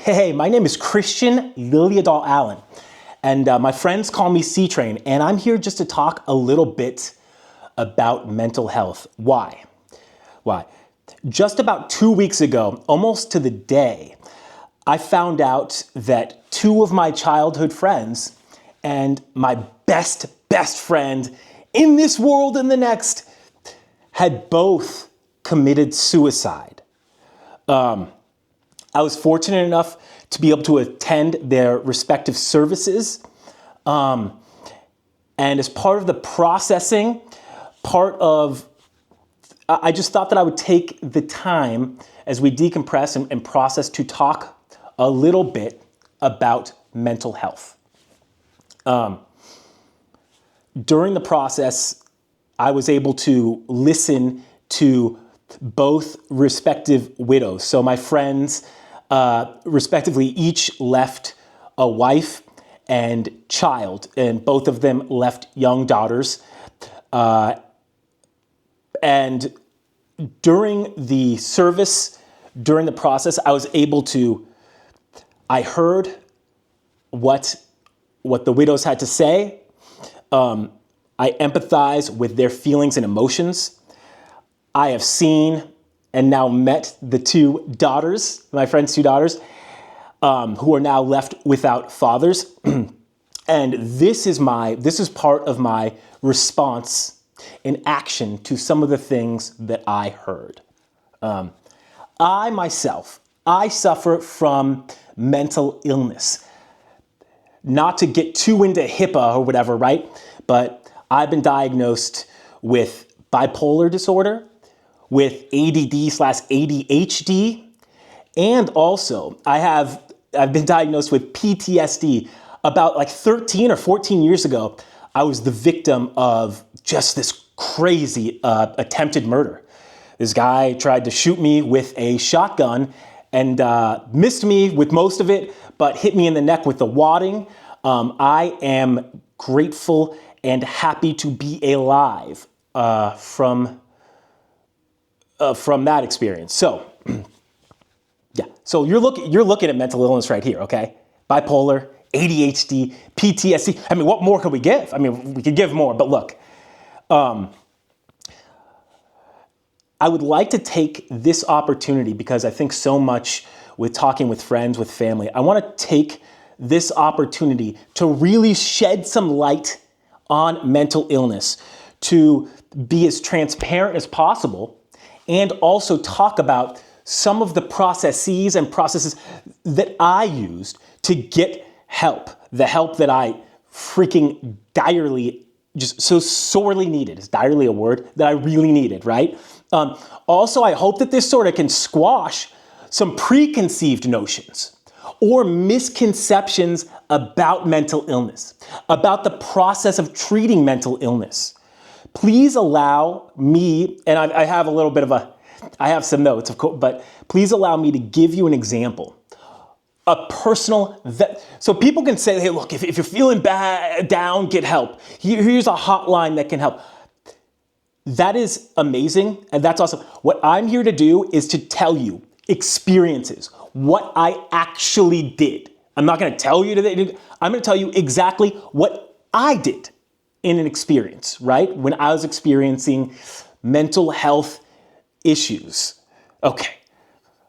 Hey, my name is Christian Liliadol Allen, and my friends call me C-Train, and I'm here just to talk a little bit about mental health. Why? Just about 2 weeks ago, almost to the day, I found out that two of my childhood friends and my best friend in this world and the next had both committed suicide. I was fortunate enough to be able to attend their respective services. And as part of the processing, I just thought that I would take the time as we decompress and process to talk a little bit about mental health. During the process, I was able to listen to both respective widows. So my friends, respectively, each left a wife and child, and both of them left young daughters. And during the service, during the process, I heard what the widows had to say. I empathize with their feelings and emotions. I have seen and now met the two daughters, my friend's two daughters, who are now left without fathers. And this is part of my response in action to some of the things that I heard. I suffer from mental illness. Not to get too into HIPAA or whatever, right? But I've been diagnosed with bipolar disorder, with ADD/ADHD, and also I've been diagnosed with PTSD. About like 13 or 14 years ago, I was the victim of just this crazy attempted murder. This guy tried to shoot me with a shotgun and missed me with most of it, but hit me in the neck with the wadding. I am grateful and happy to be alive from that experience. So, yeah. So you're looking at mental illness right here, okay? Bipolar, ADHD, PTSD. I mean, what more could we give? I mean, we could give more, but look. I would like to take this opportunity because I think so much with talking with friends, with family. I want to take this opportunity to really shed some light on mental illness, to be as transparent as possible, and also talk about some of the processes that I used to get help, the help that I freaking direly, just so sorely needed. Is direly a word? That I really needed, right? Also, I hope that this sort of can squash some preconceived notions or misconceptions about mental illness, about the process of treating mental illness. Please allow me, and I have I have some notes, of course, but please allow me to give you an example. A personal, so people can say, hey, look, if you're feeling down, get help. Here's a hotline that can help. That is amazing, and that's awesome. What I'm here to do is to tell you experiences, what I actually did. I'm not going to tell you that. I'm going to tell you exactly what I did in an experience, right? When I was experiencing mental health issues. Okay.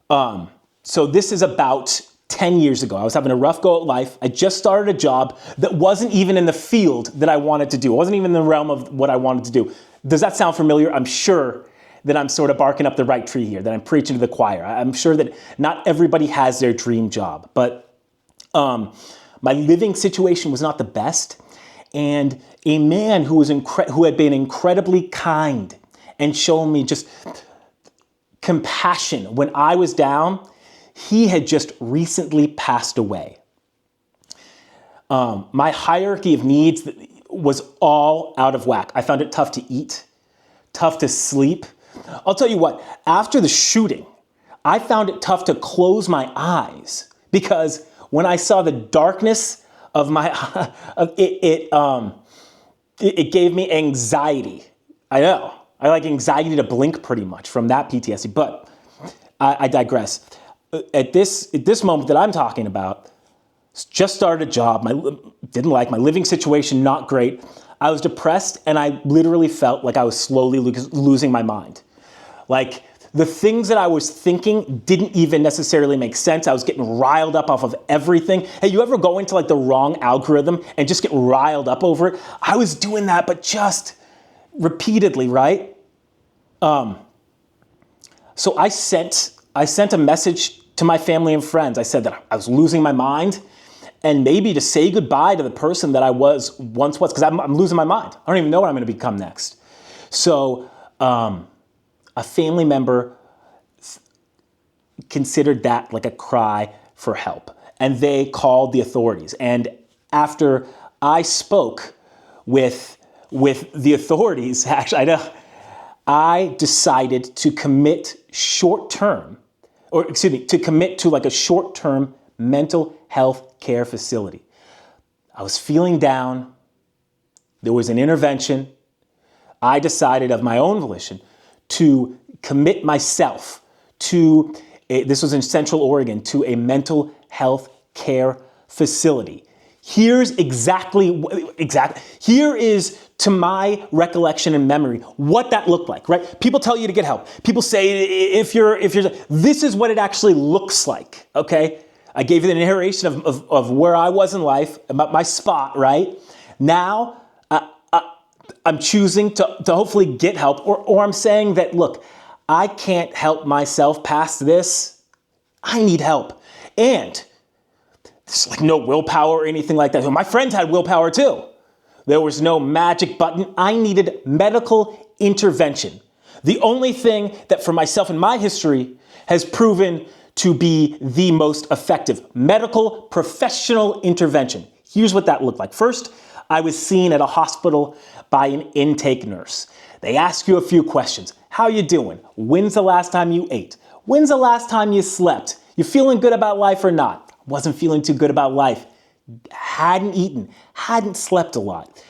So this is about 10 years ago. I was having a rough go at life. I just started a job that wasn't even in the field that I wanted to do. It wasn't even in the realm of what I wanted to do. Does that sound familiar? I'm sure that I'm sort of barking up the right tree here, that I'm preaching to the choir. I'm sure that not everybody has their dream job, but my living situation was not the best. And a man who had been incredibly kind and shown me just compassion when I was down, he had just recently passed away. My hierarchy of needs was all out of whack. I found it tough to eat, tough to sleep. I'll tell you what, after the shooting, I found it tough to close my eyes because when I saw the darkness of my, it gave me anxiety. I know. I like anxiety to blink pretty much from that PTSD, but I digress. at this moment that I'm talking about, just started a job, didn't like my living situation, not great. I was depressed, and I literally felt like I was slowly losing my mind. Like, the things that I was thinking didn't even necessarily make sense. I was getting riled up off of everything. Hey, you ever go into like the wrong algorithm and just get riled up over it? I was doing that, but just repeatedly, right? So I sent a message to my family and friends. I said that I was losing my mind, and maybe to say goodbye to the person that I once was, because I'm losing my mind. I don't even know what I'm going to become next. So a family member considered that like a cry for help, and they called the authorities. And after I spoke with the authorities, actually, I decided to commit to commit to like a short-term mental health care facility. I was feeling down. There was an intervention. I decided of my own volition to commit myself to, this was in Central Oregon, to a mental health care facility. Here is, to my recollection and memory, what that looked like, right? People tell you to get help. People say, this is what it actually looks like, okay? I gave you the narration of where I was in life, about my spot, right? Now, I'm choosing to hopefully get help, or I'm saying that, look, I can't help myself past this. I need help. And it's like no willpower or anything like that. My friends had willpower too. There was no magic button. I needed medical intervention. The only thing that for myself in my history has proven to be the most effective medical professional intervention. Here's what that looked like. First, I was seen at a hospital by an intake nurse. They ask you a few questions. How you doing? When's the last time you ate? When's the last time you slept? You feeling good about life or not? Wasn't feeling too good about life. Hadn't eaten, hadn't slept a lot.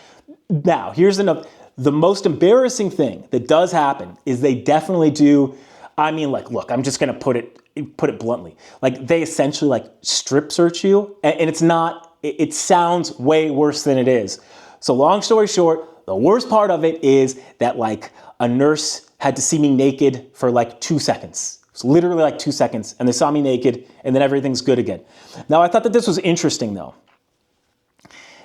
Now, here's the most embarrassing thing that does happen is they definitely do, look, I'm just gonna put it bluntly. Like, they essentially like strip search you, and it's not, it sounds way worse than it is. So long story short, the worst part of it is that like a nurse had to see me naked for like 2 seconds. It's literally like 2 seconds, and they saw me naked, and then everything's good again. Now, I thought that this was interesting though.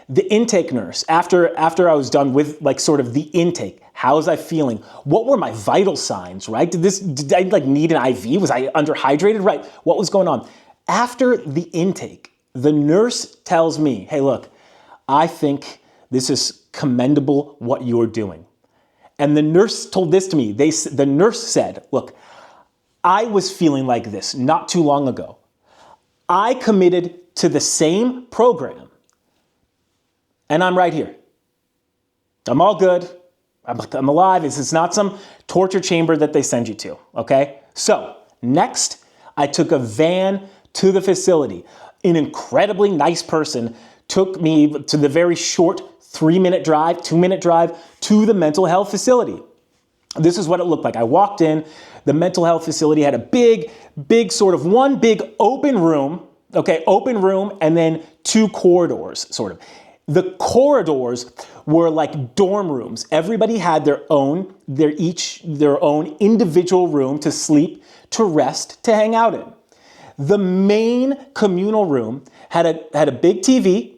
The intake nurse, after I was done with like sort of the intake, how was I feeling? What were my vital signs, right? Did I like need an IV? Was I underhydrated? Right, what was going on? After the intake, the nurse tells me, hey, look, I think this is commendable what you're doing. And the nurse told this to me. The nurse said, look, I was feeling like this not too long ago. I committed to the same program, and I'm right here. I'm all good. I'm alive. This is not some torture chamber that they send you to, okay? So next, I took a van to the facility. An incredibly nice person took me to the very short 2-minute drive to the mental health facility. This is what it looked like. I walked in, the mental health facility had a big sort of one big open room, and then 2 corridors, sort of. The corridors were like dorm rooms. Everybody had their own individual room to sleep, to rest, to hang out in. The main communal room had a big TV.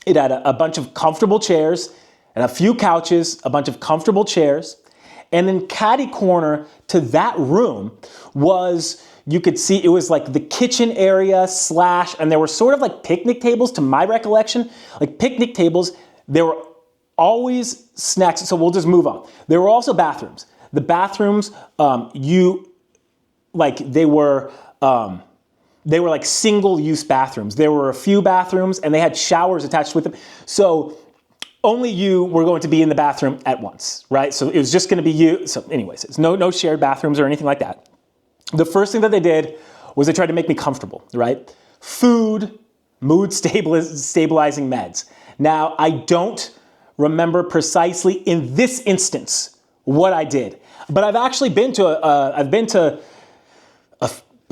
It had a bunch of comfortable chairs and a few couches, a bunch of comfortable chairs. And then catty corner to that room was, you could see it was like the kitchen area / and there were sort of like picnic tables to my recollection, like picnic tables. There were always snacks. So we'll just move on. There were also bathrooms. The bathrooms, they were like single-use bathrooms. There were a few bathrooms, and they had showers attached with them. So only you were going to be in the bathroom at once, right? So it was just going to be you. So anyways, it's no shared bathrooms or anything like that. The first thing that they did was they tried to make me comfortable, right? Food, mood stabilizing meds. Now, I don't remember precisely in this instance what I did, but I've actually been to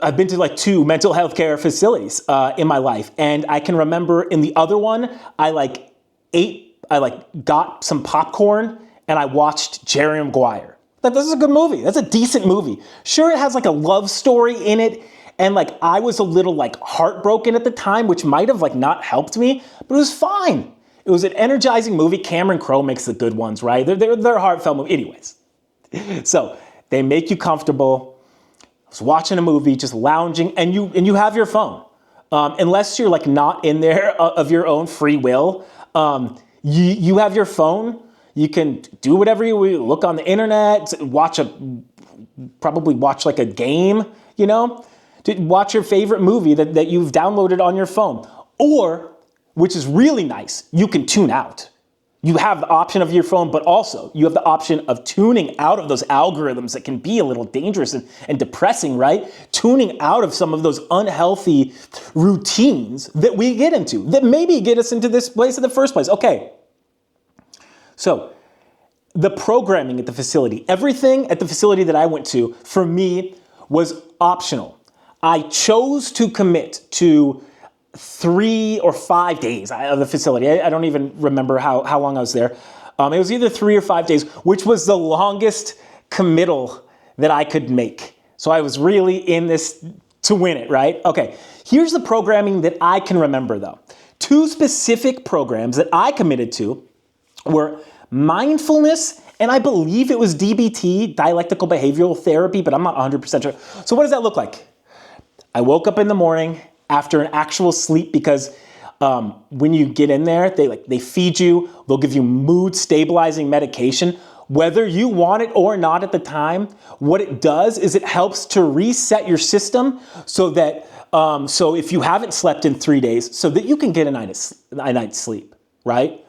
I've been to like 2 mental health care facilities in my life. And I can remember in the other one, I got some popcorn and I watched Jerry Maguire. Like, this is a good movie. That's a decent movie. Sure, it has like a love story in it. And like, I was a little like heartbroken at the time, which might have like not helped me, but it was fine. It was an energizing movie. Cameron Crowe makes the good ones, right? They're heartfelt movies. Anyways, so they make you comfortable. I was watching a movie, just lounging, and you have your phone. Unless you're like not in there of your own free will, you have your phone. You can do whatever you look on the internet, probably watch like a game, watch your favorite movie that you've downloaded on your phone. Or, which is really nice, you can tune out. You have the option of your phone, but also you have the option of tuning out of those algorithms that can be a little dangerous and depressing, right? Tuning out of some of those unhealthy routines that we get into, that maybe get us into this place in the first place. Okay, so the programming at the facility, everything at the facility that I went to, for me, was optional. I chose to commit to 3 or 5 days of the facility. I don't even remember how long I was there. It was either 3 or 5 days, which was the longest committal that I could make. So I was really in this to win it, right? Okay, here's the programming that I can remember though. 2 specific programs that I committed to were mindfulness, and I believe it was DBT, dialectical behavioral therapy, but I'm not 100% sure. So what does that look like? I woke up in the morning after an actual sleep, because when you get in there, they feed you, they'll give you mood stabilizing medication, whether you want it or not at the time. What it does is it helps to reset your system so that, so if you haven't slept in 3 days, so that you can get a night's sleep, right?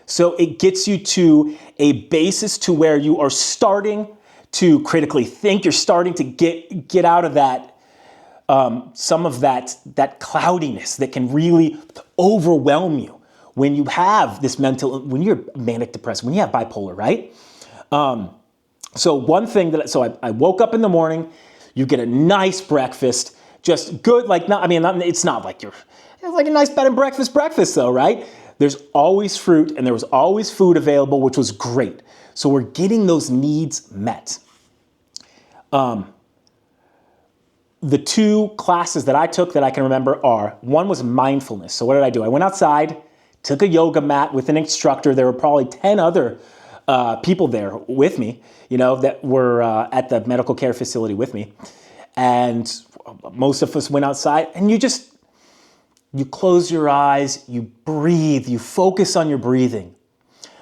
So it gets you to a basis to where you are starting to critically think, you're starting to get out of that, some of that cloudiness that can really overwhelm you when you have this when you're manic depressed, when you have bipolar, right? So one thing I woke up in the morning, you get a nice breakfast, just good, it's not like it's like a nice bed and breakfast though, right? There's always fruit and there was always food available, which was great. So we're getting those needs met. The 2 classes that I took that I can remember are, one was mindfulness. So what did I do? I went outside, took a yoga mat with an instructor. There were probably 10 other people there with me, that were at the medical care facility with me. And most of us went outside, and you close your eyes, you breathe, you focus on your breathing.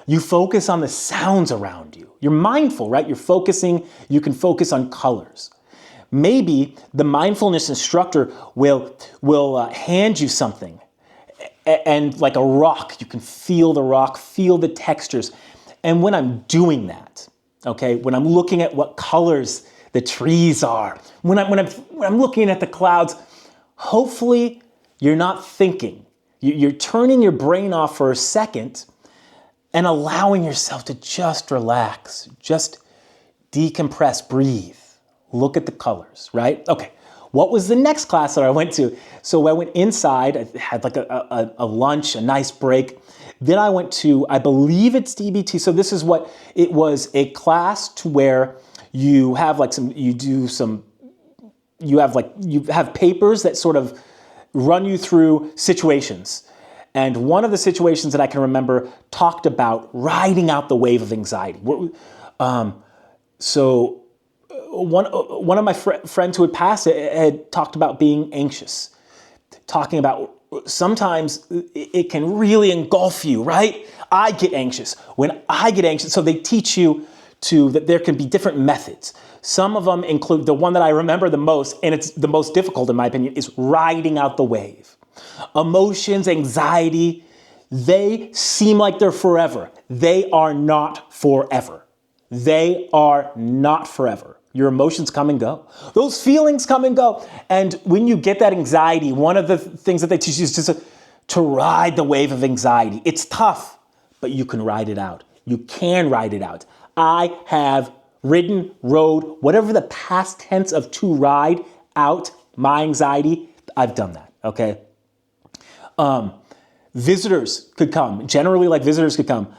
You focus on the sounds around you. You're mindful, right? You can focus on colors. Maybe the mindfulness instructor will hand you something, and like a rock, you can feel the rock, feel the textures. And when I'm doing that, okay, when I'm looking at what colors the trees are, when I'm looking at the clouds, hopefully you're not thinking. You're turning your brain off for a second and allowing yourself to just relax, just decompress, breathe. Look at the colors, right? Okay, what was the next class that I went to? So I went inside, I had like a lunch, a nice break. Then I went to, I believe it's DBT. So this is what, it was a class to where you have you have papers that sort of run you through situations. And one of the situations that I can remember talked about riding out the wave of anxiety. So one of my friends who had passed had talked about being anxious, talking about sometimes it can really engulf you, right? I get anxious. When I get anxious, so they teach you that there can be different methods. Some of them include, the one that I remember the most, and it's the most difficult in my opinion, is riding out the wave. Emotions, anxiety, they seem like they're forever. They are not forever. They are not forever. Your emotions come and go. Those feelings come and go. And when you get that anxiety, one of the things that they teach you is just to ride the wave of anxiety. It's tough, but you can ride it out. You can ride it out. I have ridden, rode, whatever the past tense of to ride, out my anxiety, I've done that, okay? Visitors could come. Generally, like, visitors could come.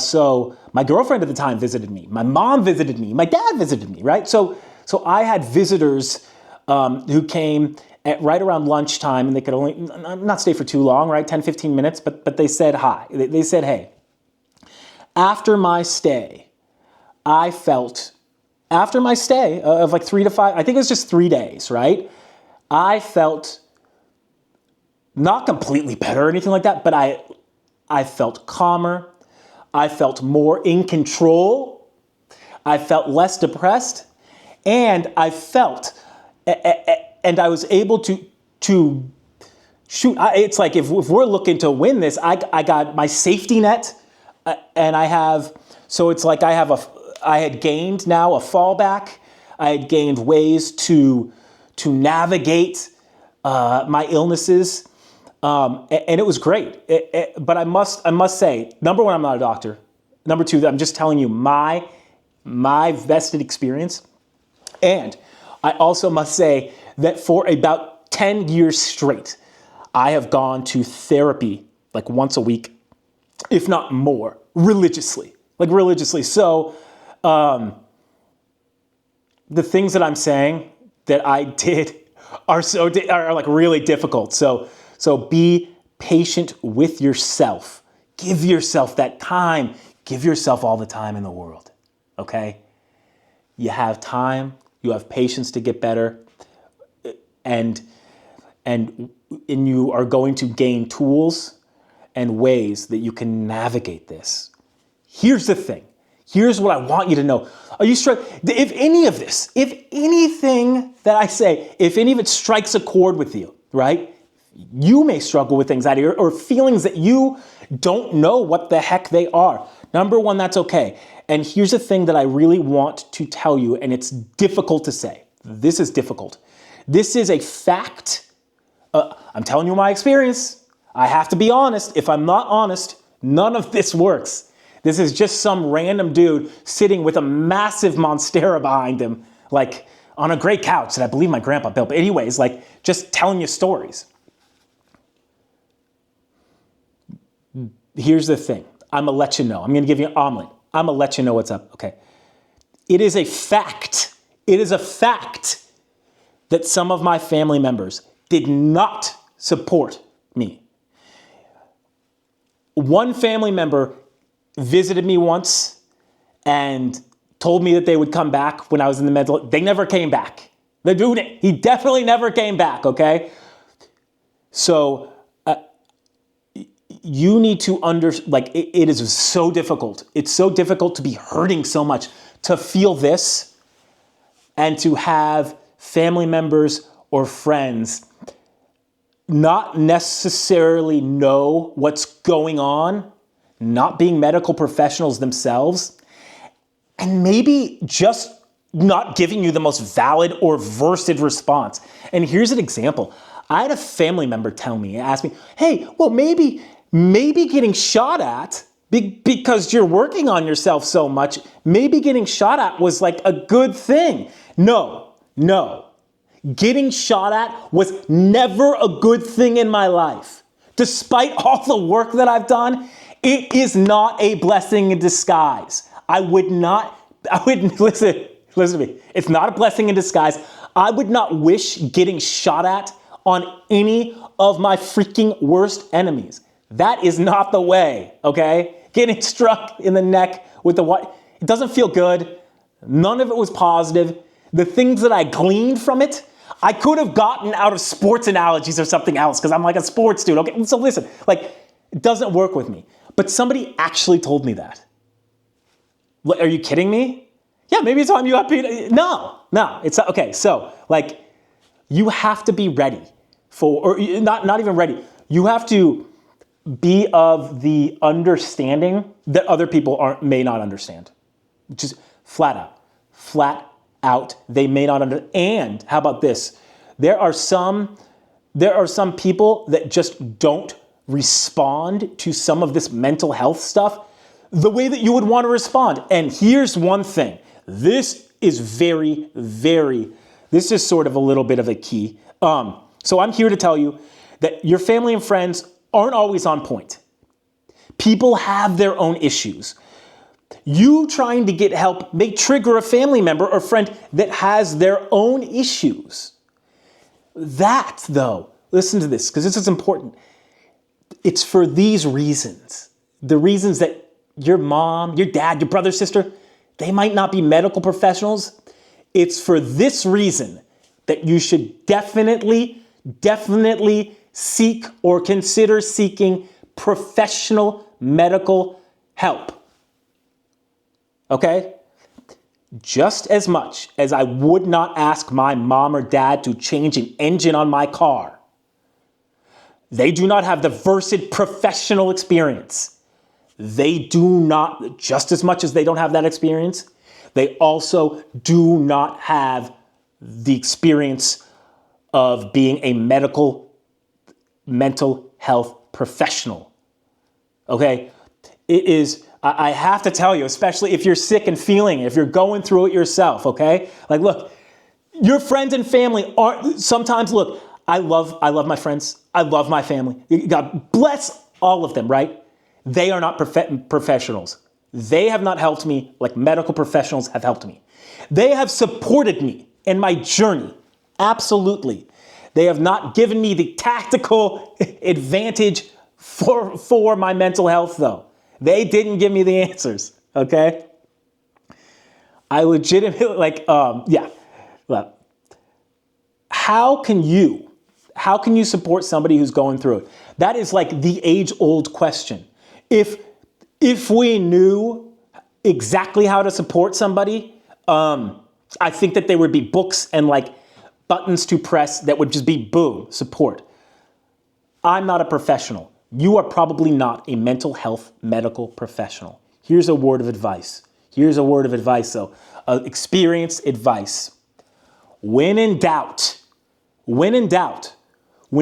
So my girlfriend at the time visited me. My mom visited me. My dad visited me, right? So I had visitors who came at right around lunchtime, and they could only not stay for too long, right? 10, 15 minutes, but they said hi. They said, hey. After my stay, after my stay of like 3 to 5, I think it was just 3 days, right? I felt not completely better or anything like that, but I felt calmer. I felt more in control. I felt less depressed. And I felt, and I was able to shoot. It's like if we're looking to win this, I got my safety net, and I have, so it's like I had gained now a fallback. I had gained ways to navigate my illnesses. And it was great. But I must say, number one, I'm not a doctor. Number two, I'm just telling you my vested experience. And I also must say that for about 10 years straight, I have gone to therapy like once a week, if not more, religiously. So the things that I'm saying that I did are like really difficult. So be patient with yourself. Give yourself that time. Give yourself all the time in the world, okay? You have time. You have patience to get better. And you are going to gain tools and ways that you can navigate this. Here's the thing. Here's what I want you to know. Are you struck? If any of this, if anything that I say, if any of it strikes a chord with you, right? You may struggle with anxiety or feelings that you don't know what the heck they are. Number one, that's okay. And here's the thing that I really want to tell you, and it's difficult to say. This is difficult. This is a fact. I'm telling you my experience. I have to be honest. If I'm not honest, none of this works. This is just some random dude sitting with a massive Monstera behind him, like on a great couch that I believe my grandpa built. But anyways, like just telling you stories. Here's the thing. I'm going to let you know. I'm going to give you an omelet. I'm going to let you know what's up. Okay. It is a fact. It is a fact that some of my family members did not support me. One family member visited me once and told me that they would come back when I was in the mental. They never came back. The dude, he definitely never came back, okay? So you need to it is so difficult. It's so difficult to be hurting so much, to feel this and to have family members or friends not necessarily know what's going on, not being medical professionals themselves, and maybe just not giving you the most valid or versed response. And here's an example. I had a family member ask me, hey, well, maybe getting shot at, because you're working on yourself so much, maybe getting shot at was like a good thing. No. Getting shot at was never a good thing in my life. Despite all the work that I've done, it is not a blessing in disguise. Listen to me. It's not a blessing in disguise. I would not wish getting shot at on any of my freaking worst enemies. That is not the way, okay? Getting struck in the neck with it doesn't feel good. None of it was positive. The things that I gleaned from it, I could have gotten out of sports analogies or something else because I'm like a sports dude, okay? So listen, it doesn't work with me. But somebody actually told me that. Are you kidding me? Yeah, maybe it's on you up. No, it's not. Okay, so you have to be ready or not even ready. You have to be of the understanding that other people may not understand. Just flat out, they may not understand. And how about this? There are some people that just don't respond to some of this mental health stuff the way that you would want to respond. And here's one thing. This is very, very, This is sort of a little bit of a key. So I'm here to tell you that your family and friends aren't always on point. People have their own issues. You trying to get help may trigger a family member or friend that has their own issues. That, though, listen to this, because this is important. It's for these reasons. The reasons that your mom, your dad, your brother, sister, they might not be medical professionals. It's for this reason that you should definitely seek or consider seeking professional medical help. Okay? Just as much as I would not ask my mom or dad to change an engine on my car, they do not have the versed professional experience. They do not, just as much as they don't have that experience, they also do not have the experience of being a mental health professional. Okay? It is, I have to tell you, especially if you're sick and feeling, if you're going through it yourself, okay? Like, look, your friends and family are, sometimes, look, I love my friends. I love my family. God bless all of them, right? They are not professionals. They have not helped me like medical professionals have helped me. They have supported me in my journey. Absolutely. They have not given me the tactical advantage for my mental health, though. They didn't give me the answers, okay? I legitimately, Well, how can you support somebody who's going through it? That is like the age-old question. If we knew exactly how to support somebody, I think that there would be books and like buttons to press that would just be boom, support. I'm not a professional. You are probably not a mental health medical professional. Here's a word of advice. Though. Experience advice. When in doubt, when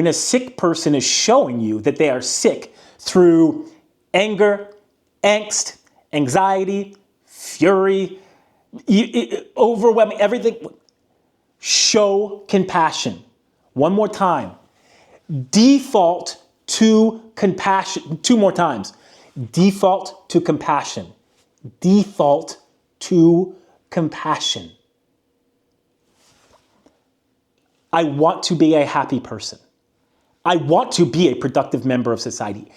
a sick person is showing you that they are sick through anger, angst, anxiety, fury, overwhelming, everything, show compassion. One more time. Default to compassion. 2 more times. Default to compassion. Default to compassion. I want to be a happy person. I want to be a productive member of society.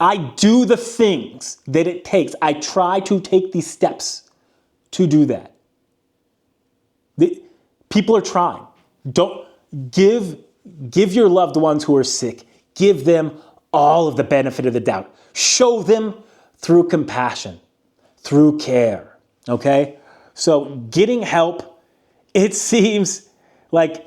I do the things that it takes. I try to take these steps to do that. People are trying. Don't give your loved ones who are sick, give them all of the benefit of the doubt. Show them through compassion, through care, okay? So getting help, it seems like,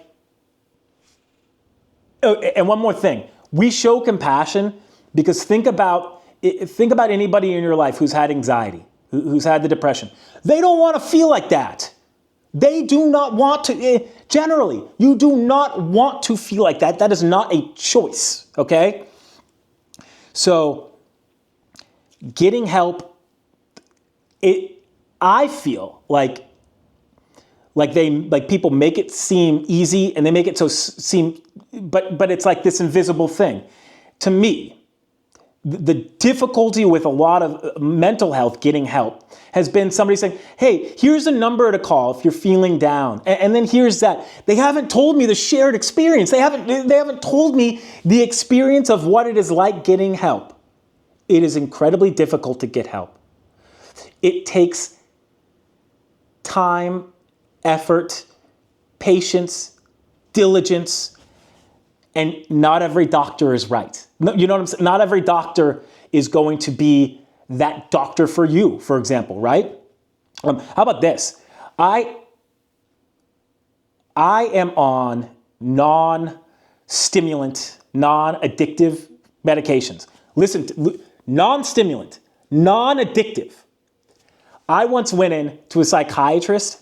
and one more thing, we show compassion because think about anybody in your life who's had anxiety, who's had the depression. They don't want to feel like that. They do not want to, generally, you do not want to feel like that. That is not a choice, okay? So, getting help, I feel like people make it seem easy and they make it but it's like this invisible thing. To me, the difficulty with a lot of mental health getting help has been somebody saying, hey, here's a number to call if you're feeling down. And then here's that. They haven't told me the shared experience. They haven't told me the experience of what it is like getting help. It is incredibly difficult to get help. It takes time, effort, patience, diligence, and not every doctor is right. You know what I'm saying? Not every doctor is going to be that doctor for you, for example, right? How about this? I am on non-stimulant, non-addictive medications. Listen, non-stimulant, non-addictive. I once went in to a psychiatrist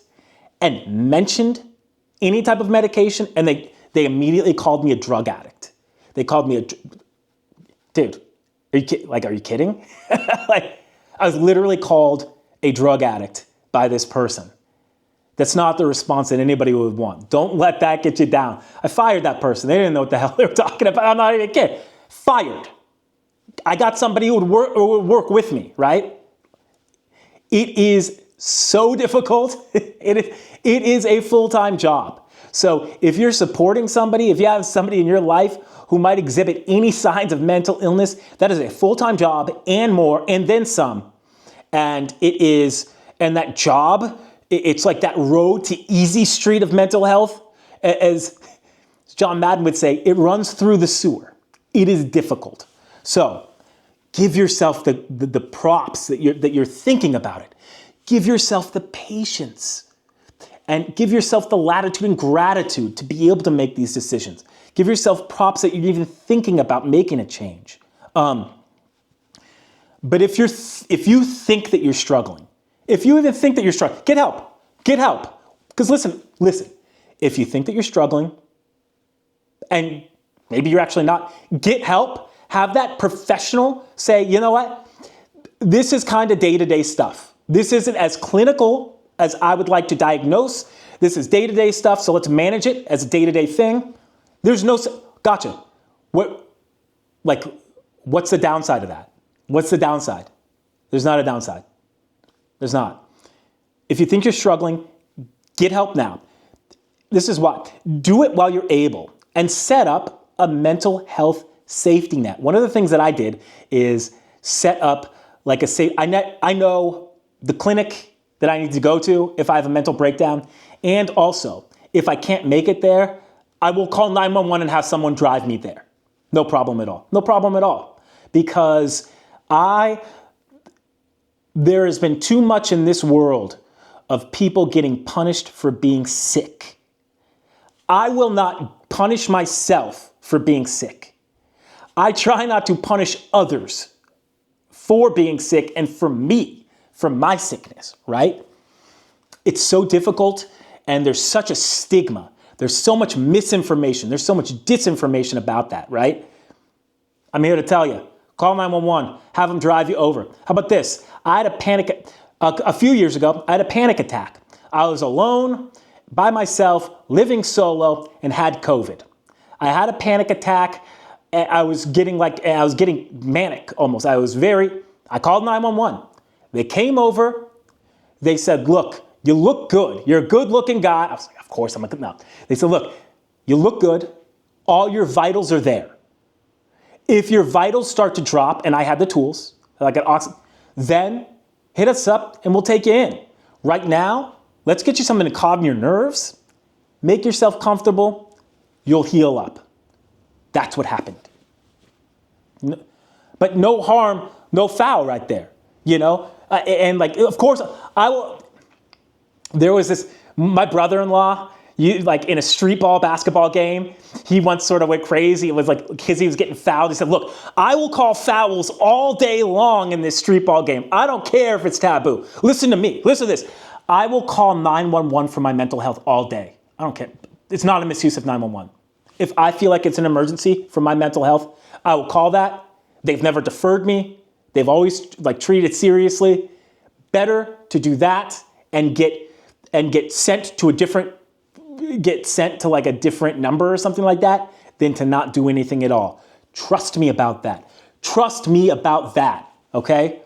and mentioned any type of medication, and they immediately called me a drug addict. They called me dude, are you kidding? I was literally called a drug addict by this person. That's not the response that anybody would want. Don't let that get you down. I fired that person. They didn't know what the hell they were talking about. I'm not even kidding. Fired. I got somebody who would work with me, right? It is so difficult. It is a full-time job. So if you're supporting somebody, if you have somebody in your life who might exhibit any signs of mental illness, that is a full-time job and more, and then some. And that job, it's like that road to easy street of mental health. As John Madden would say, it runs through the sewer. It is difficult. So give yourself the props that you're thinking about it. Give yourself the patience and give yourself the latitude and gratitude to be able to make these decisions. Give yourself props that you're even thinking about making a change. But if you think that you're struggling, if you even think that you're struggling, get help. Get help. Because listen, if you think that you're struggling and maybe you're actually not, get help. Have that professional say, you know what? This is kind of day-to-day stuff. This isn't as clinical as I would like to diagnose. This is day-to-day stuff, so let's manage it as a day-to-day thing. There's no, gotcha. What's the downside of that? What's the downside? There's not a downside. There's not. If you think you're struggling, get help now. This is what. Do it while you're able and set up a mental health safety net. One of the things that I did is set up like a safe, I know the clinic that I need to go to if I have a mental breakdown. And also, if I can't make it there, I will call 911 and have someone drive me there. No problem at all. No problem at all. Because there has been too much in this world of people getting punished for being sick. I will not punish myself for being sick. I try not to punish others for being sick and for me, for my sickness, right? It's so difficult and there's such a stigma. There's so much misinformation. There's so much disinformation about that, right? I'm here to tell you, call 911, have them drive you over. How about this? I had a few years ago, I had a panic attack. I was alone, by myself, living solo, and had COVID. I had a panic attack. I was getting manic almost. I called 911. They came over. They said, look, you look good. You're a good looking guy. I was like, of course I'm no. They said, look, you look good. All your vitals are there. If your vitals start to drop, and I had the tools, like an oxygen, then hit us up and we'll take you in. Right now, let's get you something to calm your nerves. Make yourself comfortable. You'll heal up. That's what happened. But no harm, no foul right there, you know? Of course, there was this, my brother-in-law, in a street ball basketball game, he once sort of went crazy. It was like, because he was getting fouled. He said, look, I will call fouls all day long in this street ball game. I don't care if it's taboo. Listen to me. Listen to this. I will call 911 for my mental health all day. I don't care. It's not a misuse of 911. If I feel like it's an emergency for my mental health, I will call that. They've never deferred me. They've always treated it seriously. Better to do that and get sent to a different number or something like that than to not do anything at all. Trust me about that. Trust me about that. Okay.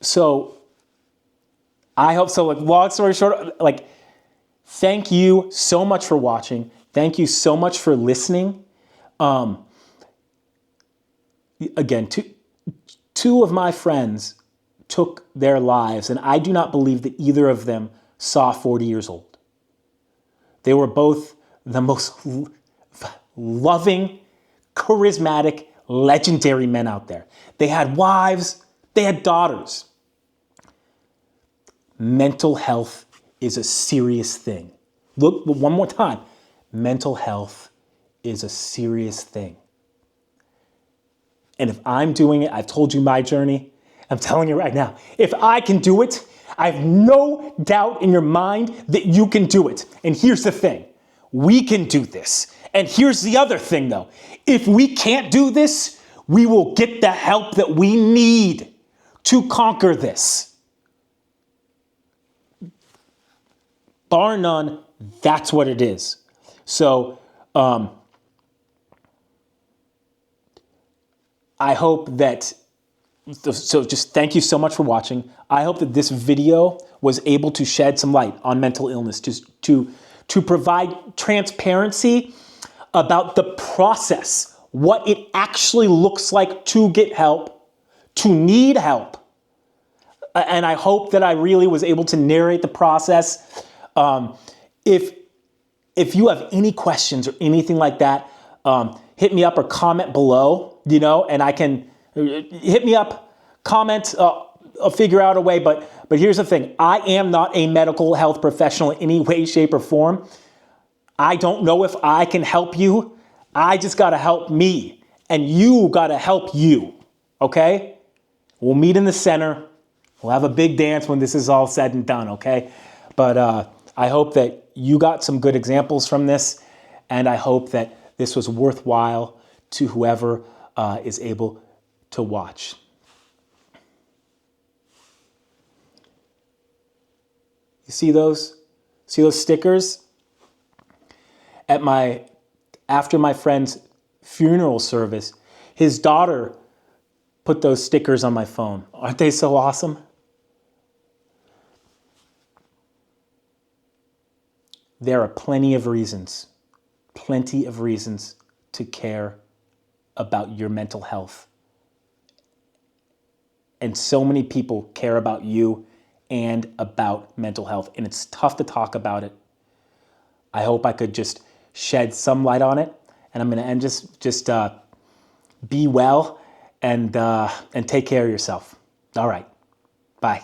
So I hope so. Long story short, thank you so much for watching. Thank you so much for listening. Again, two of my friends took their lives, and I do not believe that either of them saw 40 years old. They were both the most loving, charismatic, legendary men out there. They had wives, they had daughters. Mental health is a serious thing. Look, one more time. Mental health is a serious thing. And if I'm doing it, I've told you my journey. I'm telling you right now, if I can do it, I have no doubt in your mind that you can do it. And here's the thing. We can do this. And here's the other thing though. If we can't do this, we will get the help that we need to conquer this. bar none, that's what it is. So I hope that, so just thank you so much for watching. I hope that this video was able to shed some light on mental illness, just to provide transparency about the process, what it actually looks like to get help, to need help. And I hope that I really was able to narrate the process. If you have any questions or anything like that, hit me up or comment below, and I can hit me up, comment, I'll figure out a way. But here's the thing. I am not a medical health professional in any way, shape, or form. I don't know if I can help you. I just got to help me, and you got to help you. Okay? We'll meet in the center. We'll have a big dance when this is all said and done, okay? But I hope that you got some good examples from this, and I hope that this was worthwhile to whoever is able to watch. You see those? See those stickers? After my friend's funeral service, his daughter put those stickers on my phone. Aren't they so awesome? There are plenty of reasons to care about your mental health. And so many people care about you and about mental health, and it's tough to talk about it. I hope I could just shed some light on it, and I'm going to end just be well and take care of yourself. All right, bye.